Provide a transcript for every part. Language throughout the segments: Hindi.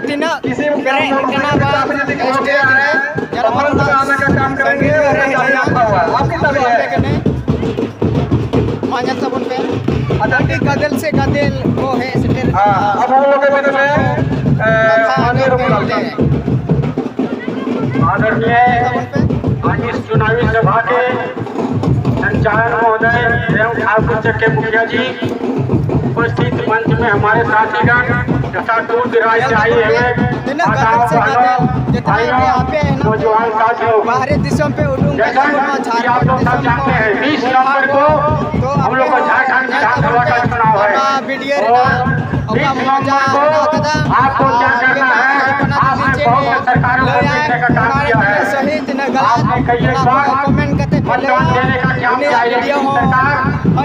किसी राजनीतिक हो गया है बहुत आने का काम करेंगे आपकी तभी है मान्यता sabun पे अदाटी गदल से गदल वो है अब हम लोग के बीच में आदरणीय आज इस चुनावी सभा के संचालन महोदय एवं ठाकुर के मुखिया जी उपस्थित मंच में हमारे साथीगण तथा दूर दराज से आए हैं नौजवान साथियों बाहरी देशों पे जैसा कि आप लोग सब जानते हैं 20 नवंबर को हम लोग का झारखंड विधानसभा का चुनाव है और 20 नवंबर को आपको क्या करना है आपने बहुत सरकारों को देखने का काम किया है आपने कई बार मतदान देने का काम किया है सरकार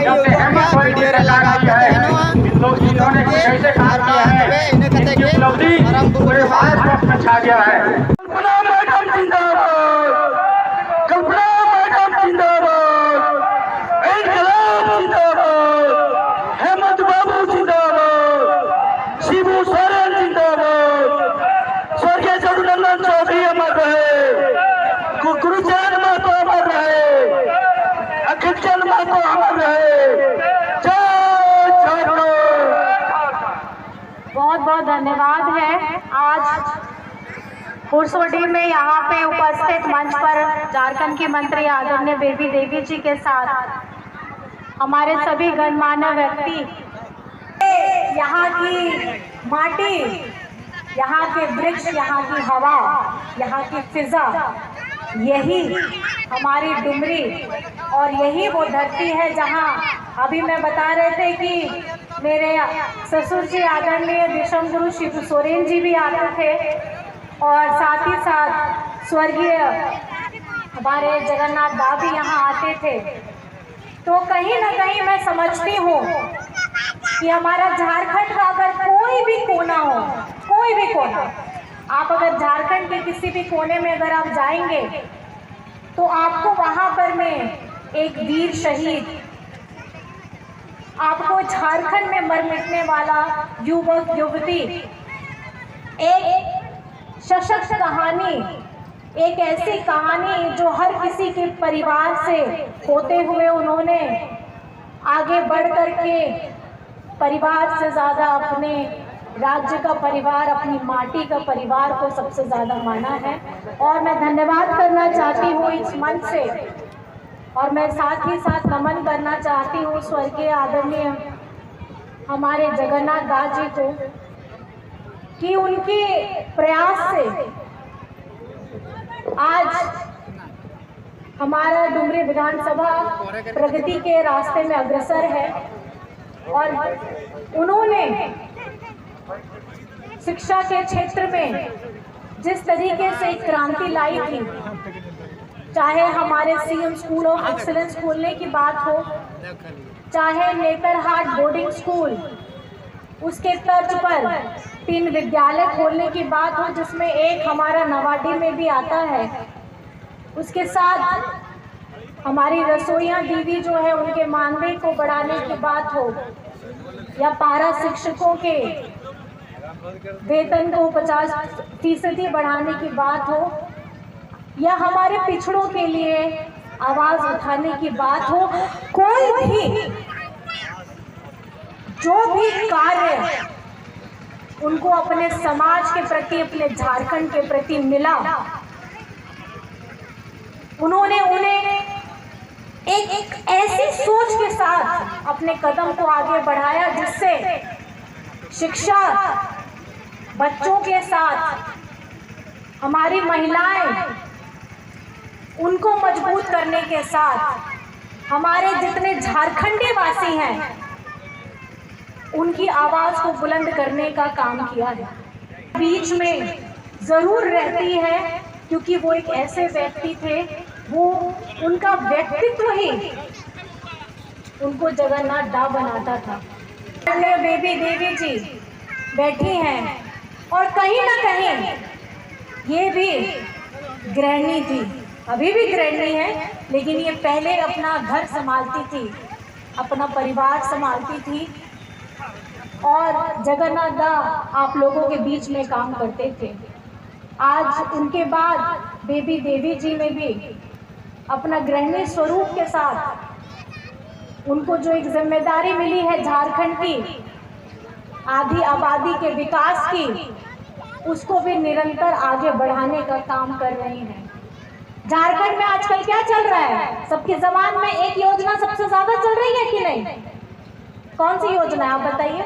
जब से हेमंत सोरेन की सरकार आई है लोग इन्होंने कैसे काम किया है इनकी उपलब्धि पूरे भारत में छा गया है हेमंत बाबू जिंदाबाद शिबू सोरेन जिंदाबाद स्वर्गीय जगनंदन चौधरी अमर रहे गुरुचरण महतो अमर रहे अखिल चंद महतो अमर रहे बहुत बहुत धन्यवाद है। आज हुरसोडी में यहाँ पे उपस्थित मंच पर झारखंड की मंत्री आदरणीय बेबी देवी जी के साथ हमारे सभी गणमान्य व्यक्ति, यहाँ की माटी, यहाँ के वृक्ष, यहाँ की हवा, यहाँ की फिजा, यही हमारी डुमरी और यही वो धरती है जहाँ अभी मैं बता रहे थे कि मेरे ससुर जी आदरणीय विषम गुरु शिबू सोरेन जी भी आते थे और साथ ही साथ स्वर्गीय हमारे जगन्नाथ दा भी यहाँ आते थे। तो कहीं ना कहीं मैं समझती हूँ कि हमारा झारखंड का अगर कोई भी कोना हो, कोई भी कोना, आप अगर झारखंड के किसी भी कोने में अगर आप जाएंगे तो आपको वहाँ पर में एक वीर शहीद, आपको झारखंड में मर मिटने वाला युवक युवती, एक सशक्त कहानी, एक ऐसी कहानी जो हर किसी के परिवार से होते हुए उन्होंने आगे बढ़ कर के परिवार से ज़्यादा अपने राज्य का परिवार, अपनी माटी का परिवार को सबसे ज़्यादा माना है। और मैं धन्यवाद करना चाहती हूँ इस मंच से, और मैं साथ ही साथ नमन करना चाहती हूँ स्वर्गीय आदरणीय हमारे जगन्नाथ दास जी को कि उनके प्रयास से आज हमारा डुमरी विधानसभा प्रगति के रास्ते में अग्रसर है। और उन्होंने शिक्षा के क्षेत्र में जिस तरीके से एक क्रांति लाई थी, चाहे हमारे सीएम स्कूल ऑफ एक्सीलेंस खोलने की बात हो, चाहे नेतरहाट बोर्डिंग स्कूल उसके तर्ज पर 3 विद्यालय खोलने की बात हो, जिसमें एक हमारा नवाडी में भी आता है, उसके साथ हमारी रसोइयाँ दीदी जो है उनके मानदेय को बढ़ाने की बात हो, या पारा शिक्षकों के वेतन को 50% बढ़ाने की बात हो, या हमारे पिछड़ों के लिए आवाज उठाने की बात हो, कोई भी जो भी कार्य उनको अपने समाज के प्रति, अपने झारखंड के प्रति मिला, उन्होंने उन्हें एक ऐसी सोच के साथ अपने कदम को आगे बढ़ाया जिससे शिक्षा, बच्चों के साथ हमारी महिलाएं, उनको मजबूत करने के साथ हमारे जितने झारखंडी वासी हैं उनकी आवाज को बुलंद करने का काम किया है। बीच में जरूर रहती है क्योंकि वो एक ऐसे व्यक्ति थे, वो उनका व्यक्तित्व ही उनको जगन्नाथ दा बनाता था। बेबी देवी जी बैठी हैं और कहीं ना कहीं ये भी गृहिणी थी, अभी भी गृहिणी है, लेकिन ये पहले अपना घर संभालती थी, अपना परिवार संभालती थी। और जगन्नाथ दा आप लोगों के बीच में काम करते थे। आज उनके बाद बेबी देवी जी ने भी अपना गृहिणी स्वरूप के साथ उनको जो एक जिम्मेदारी मिली है झारखंड की आधी आबादी के विकास की, उसको भी निरंतर आगे बढ़ाने का काम कर रही हैं। झारखंड में आजकल क्या चल रहा है? सबकी जबान में एक योजना सबसे ज्यादा चल रही है कि नहीं? कौन सी योजना है आप बताइए?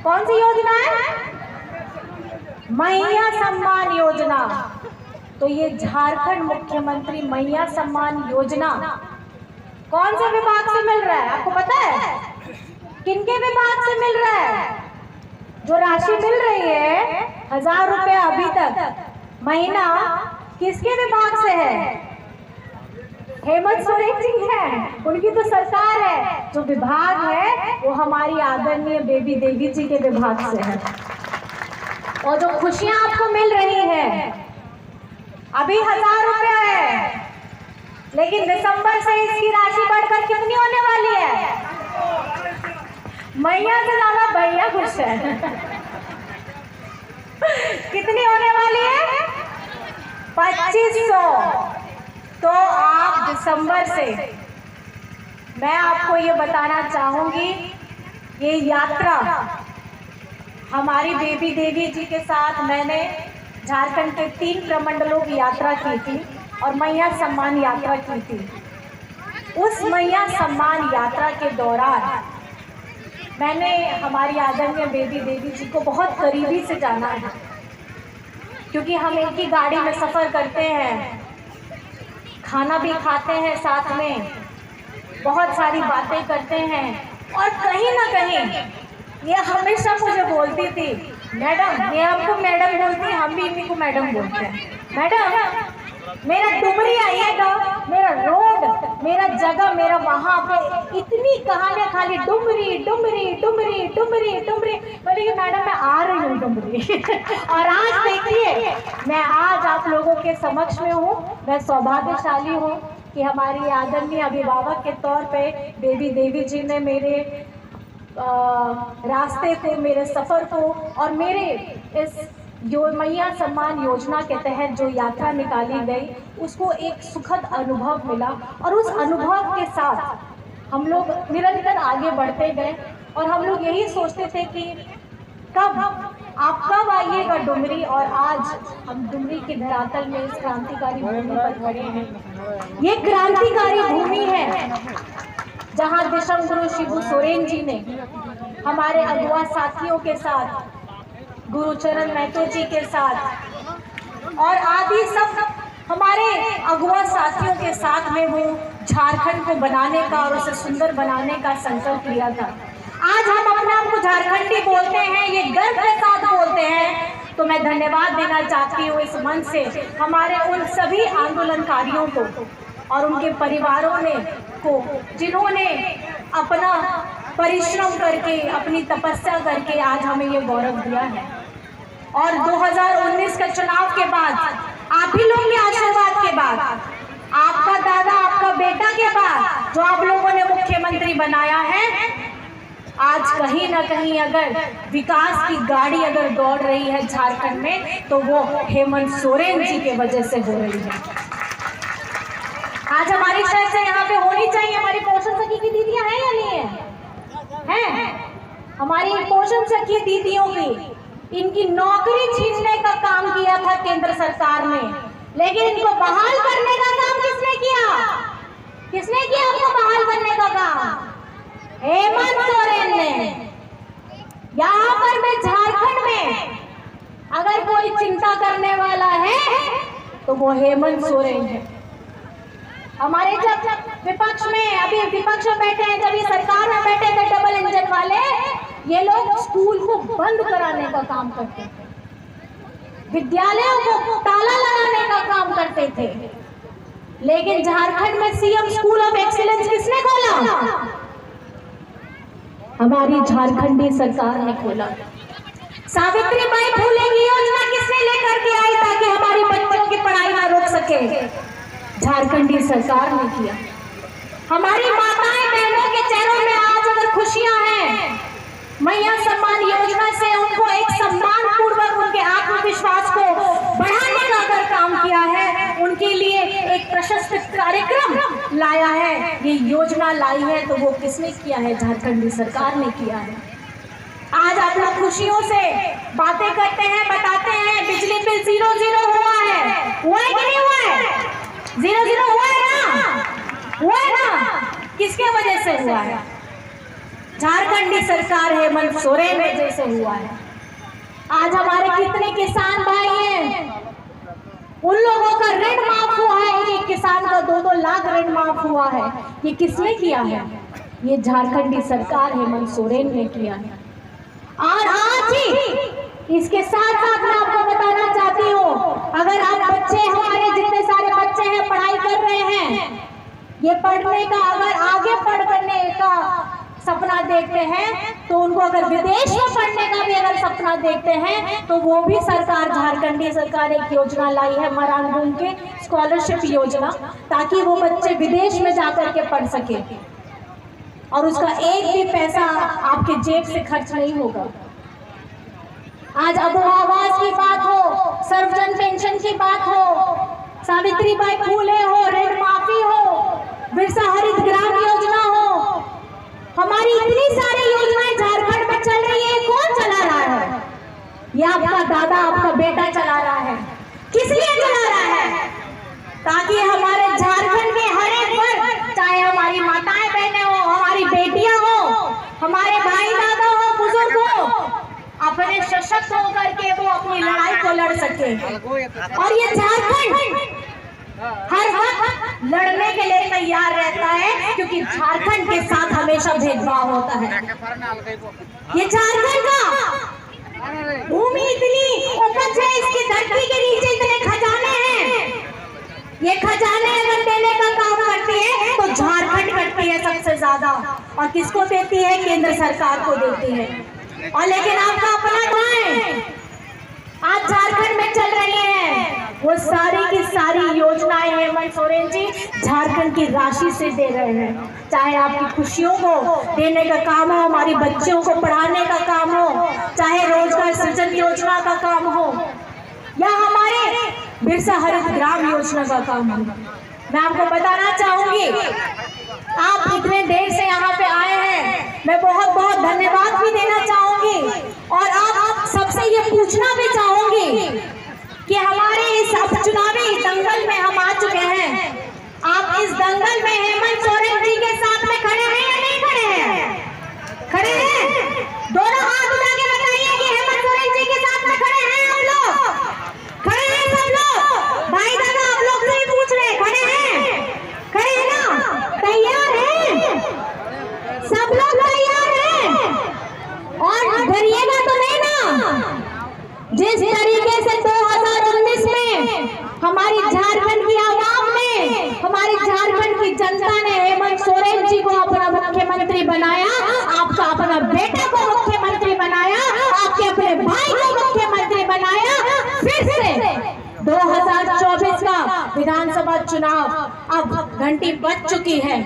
कौन सी योजना है? मैया सम्मान योजना। तो ये झारखंड मुख्यमंत्री मैया सम्मान योजना कौन से विभाग से मिल रहा है आपको पता है? किनके विभाग से मिल रहा है? जो राशि मिल रही है 1000 रुपये अभी तक महीना, किसके विभाग से है? हेमंत सोरेन जी है, उनकी तो सरकार है। जो विभाग है वो हमारी आदरणीय बेबी देवी जी के विभाग से है। और जो खुशियां आपको मिल रही हैं, अभी 1000 रुपया है, लेकिन दिसंबर से इसकी राशि बढ़कर कितनी होने वाली है? मैया से ज्यादा भैया खुश है। कितनी होने वाली है? 2500। तो आप दिसंबर से, मैं आपको ये बताना चाहूंगी, ये यात्रा हमारी बेबी देवी जी के साथ मैंने झारखंड के 3 प्रमंडलों की यात्रा की थी और मैया सम्मान यात्रा की थी। उस मैया सम्मान यात्रा के दौरान मैंने हमारी आदरणीय बेबी देवी जी को बहुत करीबी से जाना है, क्योंकि हम एक ही गाड़ी में सफ़र करते हैं, खाना भी खाते हैं साथ में, बहुत सारी बातें करते हैं। और कहीं ना कहीं ये हमेशा मुझे बोलती थी, मैडम, ये हमको मैडम बोलती है, हम भी इन्हीं को मैडम बोलते हैं, मैडम मेरा डुमरी आइएगा, मेरा रोड, मेरा जगह, मेरा वहाँ पे इतनी कहानियाँ खाली डुमरी डुमरी डुमरी डुमरी डुमरी। बोली मैडम मैं आ रही हूँ डुमरी। और आज देखिए मैं आज आप लोगों के समक्ष में हूँ। मैं सौभाग्यशाली हूँ कि हमारी आदरणीय अभिभावक के तौर पे बेबी देवी जी ने मेरे रास्ते को, मेरे सफ़र को और मेरे इस मैया सम्मान योजना के तहत जो यात्रा निकाली गई, उसको एक सुखद अनुभव मिला। और उस अनुभव के साथ हम लोग निरंतर आगे बढ़ते गए और हम लोग यही सोचते थे कि कब आइएगा डुमरी। और आज हम डुमरी के धरातल में इस क्रांतिकारी भूमि पर खड़े हैं। ये क्रांतिकारी भूमि है जहाँ दिशम गुरु शिबू सोरेन जी ने हमारे अगुआ साथियों के साथ, गुरुचरण महतो जी के साथ और आदि सब हमारे अगुआ साथियों के साथ में वो झारखंड को बनाने का और उसे सुंदर बनाने का संकल्प लिया था। आज हम अपने आप को झारखंडी बोलते हैं, ये गर्व के साथ बोलते हैं। तो मैं धन्यवाद देना चाहती हूँ इस मंच से हमारे उन सभी आंदोलनकारियों को और उनके परिवारों ने को, जिन्होंने अपना परिश्रम करके, अपनी तपस्या करके आज हमें ये गौरव दिया है। और 2019 का चुनाव के बाद, आप ही लोग के आशीर्वाद के बाद, आपका दादा, आपका बेटा के बाद जो आप लोगों ने मुख्यमंत्री बनाया है, आज कहीं ना कहीं अगर विकास की गाड़ी अगर दौड़ रही है झारखंड में, तो वो हेमंत सोरेन जी के वजह से हो रही है। आज हमारी शायद से यहाँ पे होनी चाहिए। हमारी पोषण सखी की दीदियाँ हैं या नहीं है? हमारी पोषण सखी दीदियों की, इनकी नौकरी छीनने का काम किया था केंद्र सरकार ने, लेकिन इनको बहाल करने का काम किसने किया? किसने किया इनको बहाल करने का काम? हेमंत सोरेन ने। यहाँ पर मैं झारखंड में अगर कोई चिंता करने वाला है तो वो हेमंत सोरेन है। हमारे जब विपक्ष में, अभी विपक्ष में बैठे हैं, जब ये सरकार में बैठे थे डबल इंजन वाले, ये लोग स्कूल को बंद कराने का काम करते थे, विद्यालयों को ताला लगाने का काम करते थे। लेकिन झारखंड में सीएम स्कूल ऑफ एक्सीलेंस किसने खोला? हमारी झारखंडी सरकार ने खोला। सावित्रीबाई फुले की योजना किसने लेकर के आई ताकि हमारी बच्चों की पढ़ाई ना रोक सके? झारखंडी सरकार ने किया। हमारी माताएं बहनों के चेहरों में आज अगर खुशियां हैं, मैया सम्मान योजना से उनको एक सम्मान पूर्वक उनके आत्मविश्वास को बढ़ाने का अगर काम किया है, उनके लिए एक प्रशस्त कार्यक्रम लाया है, ये योजना लाई है, तो वो किसने किया है? झारखंड सरकार ने किया है। आज आप लोग खुशियों से बातें करते हैं, बताते हैं बिजली बिल 0 हुआ है। हुआ है कि नहीं हुआ है? 0 हुआ है ना? हुआ है ना? किसके वजह से हुआ है? झारखंडी सरकार हेमंत सोरेन में जैसे हुआ है। आज हमारे कितने किसान भाई हैं, उन लोगों का ऋण माफ हुआ है, एक किसान का 2-2 लाख ऋण माफ हुआ है। ये किसने किया है? ये झारखंडी सरकार हेमंत सोरेन ने किया है। और आज ही इसके साथ साथ मैं आपको बताना चाहती हूँ, अगर आप बच्चे, हमारे जितने सारे बच्चे हैं पढ़ाई कर रहे हैं, ये पढ़ने का अगर आगे पढ़ करने का सपना देखते हैं, तो उनको अगर विदेश में पढ़ने का भी अगर सपना देखते हैं, तो वो भी सरकार, झारखंडी सरकार एक योजना लाई है, मरांगूम के स्कॉलरशिप योजना, ताकि वो बच्चे विदेश में जाकर के पढ़ सके और उसका एक भी पैसा आपके जेब से खर्च नहीं होगा। आज अबू आवास की बात हो, सर्वजन पेंशन की बात हो, सावित्रीबाई फूले हो, ऋण माफी हो, बिरसा हरित ग्राम योजना हो, हमारी इतनी सारी योजनाएं झारखंड में चल रही है। कौन चला रहा है? ये आपका दादा, आपका बेटा चला रहा है। किस लिए चला रहा है? ताकि हमारे झारखंड के हर एक वर्ग, चाहे हमारी माताएं बहनें हो, हमारी बेटियां हो, हमारे भाई दादा हो, बुजुर्ग हो, अपने सशक्त होकर के वो अपनी लड़ाई को लड़ सके। और ये झारखंड हर वक्त लड़ने के लिए तैयार रहता है, क्योंकि झारखंड के साथ हमेशा भेदभाव होता है। ये झारखंड का भूमि इतनी उपज है, इसकी धरती के नीचे इतने खजाने हैं, ये खजाने अगर देने का काम करती है तो झारखंड करती है सबसे ज्यादा। और किसको देती है? केंद्र सरकार को देती है। और लेकिन आपका अपना कहाँ है? आज झारखंड में चल रही है वो सारी की सारी योजनाएं हेमंत सोरेन जी झारखंड की राशि से दे रहे हैं। चाहे आपकी खुशियों को देने का काम हो, हमारी बच्चों को पढ़ाने का काम हो, चाहे रोजगार सृजन योजना का काम हो, या हमारे बिरसा हरित ग्राम योजना का काम हो। मैं आपको बताना चाहूंगी, आप इतने देर से यहाँ पे आए हैं, मैं बहुत बहुत धन्यवाद भी देना चाहूंगी। और आप सबसे ये पूछना भी चाहूंगी कि हमारे इस चुनावी दंगल में हम आ चुके हैं, आप इस दंगल में हेमंत सोरेन जी के साथ में खड़े हैं या नहीं खड़े हैं? खड़े हैं? दोनों हाथ उठा के बताइए कि हेमंत सोरेन जी के साथ में खड़े हैं हम लोग? खड़े हैं सब लोग? भाई दादा आप लोग से ही पूछ रहे हैं, खड़े हैं? खड़े हैं ना? तैयार हैं? सब लोग तैयार हैं? और डरिएगा तो नहीं ना? जिस तरीके से 2019 में हमारी झारखंड की आवाम ने, हमारी झारखंड की जनता ने हेमंत सोरेन जी को अपना मुख्यमंत्री बनाया, आपका अपना बेटा को मुख्यमंत्री बनाया, आपके अपने भाई को मुख्यमंत्री बनाया, फिर से 2024 का विधानसभा चुनाव अब घंटी बज चुकी है।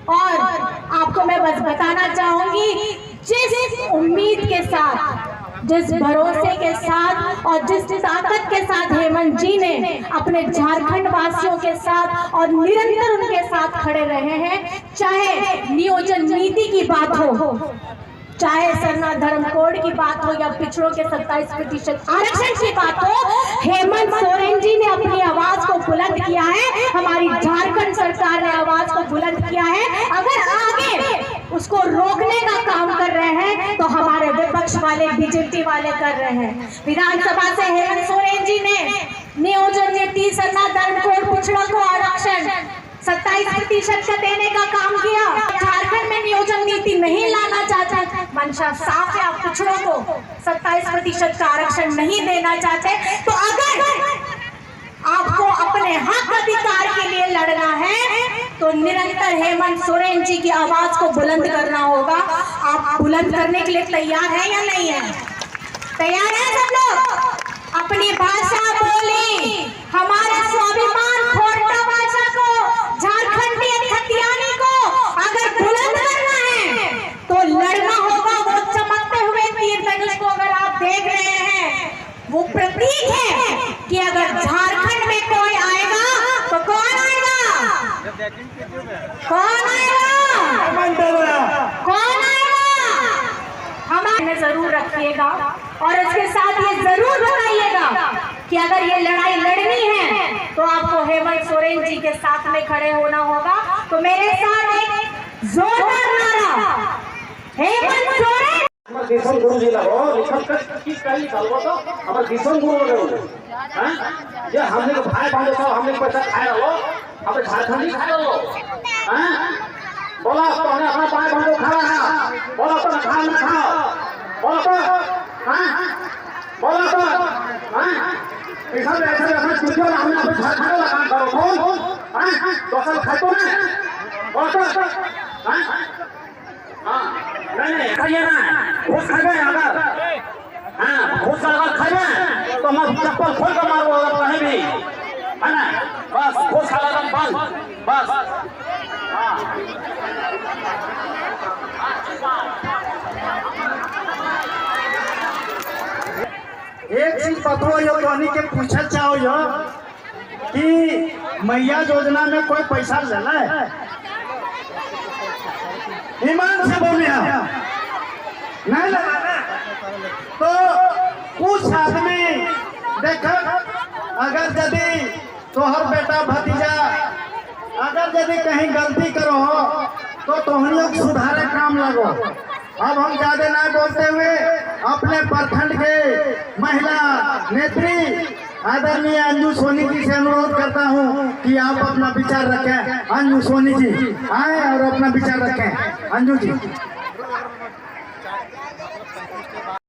और आपको मैं बस बताना चाहूंगी, जिस उम्मीद के साथ, जिस भरोसे के साथ और जिस ताकत के साथ हेमंत जी ने अपने झारखंड वासियों के साथ और निरंतर उनके साथ खड़े रहे हैं, चाहे नियोजन नीति की बात हो, चाहे सरना धर्म कोड की बात हो, या पिछड़ों के 27% आरक्षण की बात हो, हेमंत सोरेन जी ने अपनी आवाज को बुलंद किया है, हमारी झारखंड सरकार ने आवाज को बुलंद किया है। अगर आगे उसको रोकने का काम कर रहे हैं तो हमारे विपक्ष वाले, बीजेपी वाले कर रहे हैं। विधानसभा से हेमंत सोरेन जी ने नियोजन नीति, सरना धर्म कोड, पिछड़ों को आरक्षण 27% का देने का काम किया। झारखंड में नियोजन नीति नहीं लाना चाहते, मंशा साफ है, आप पिछड़ों को 27% का आरक्षण नहीं देना चाहते, तो अगर आपको अपने हक अधिकार के लिए लड़ना है तो निरंतर हेमंत सोरेन जी की आवाज को बुलंद करना होगा। आप बुलंद करने के लिए तैयार हैं या नहीं है? तैयार है सब लोग? अपनी भाषा बोली, हमारा स्वाभिमान खोरटा भाषा को, झारखंडी खतियानी को अगर बुलंद करना है तो लड़ना होगा। वो चमक देख रहे हैं वो प्रतीक है कि अगर झारखंड में कोई आएगा तो कौन आएगा? कौन आएगा? कौन आएगा? हमारे जरूर रखिएगा और इसके साथ ये जरूर बताइएगा कि अगर ये लड़ाई लड़नी है तो आपको हेमंत सोरेन जी के साथ में खड़े होना होगा। तो मेरे साथ एक जोरदार नारा, हेमंत सोरेन। हमारे किशन गुरु जी लगो लिखल कर की कही डालबो तो हमारे किशन गुरु लगो हैं ये हमने को भाई बांधो सब हमने को पैसा खाए रहो अब झारखंडी खाए रहो हैं बोला तो हमने अपना भाई बांधो खा रहा है बोला तो खा ना खाओ बोला तो हैं बोला तो हैं ऐसा अपना चुटिया हमने अपने झारखंड का काम करो कौन हैं दोस्त खाए तो ना बोला तो हैं नहीं खाइए ना घूस खाए अगर हाँ घूस अगर खाए तो मैं चप्पल खोल कर मारो अगर कहीं भी है ना बस घूस खा लगा बंद बस एक चीज बताओ यो कहनी के पूछल चाहो यो कि मैया योजना में कोई पैसा लेना है? ईमान से बोलिए नहीं लगाना तो कुछ आदमी देख अगर यदि तोहर बेटा भतीजा अगर यदि कहीं गलती करो तो तोहनियों को सुधारे काम लगो। अब हम ज्यादा नहीं बोलते हुए अपने प्रखंड के महिला नेत्री आदरणीय अंजू सोनी जी से अनुरोध करता हूं कि आप अपना विचार रखें। अंजू सोनी जी आए और अपना विचार रखें। अंजू जी।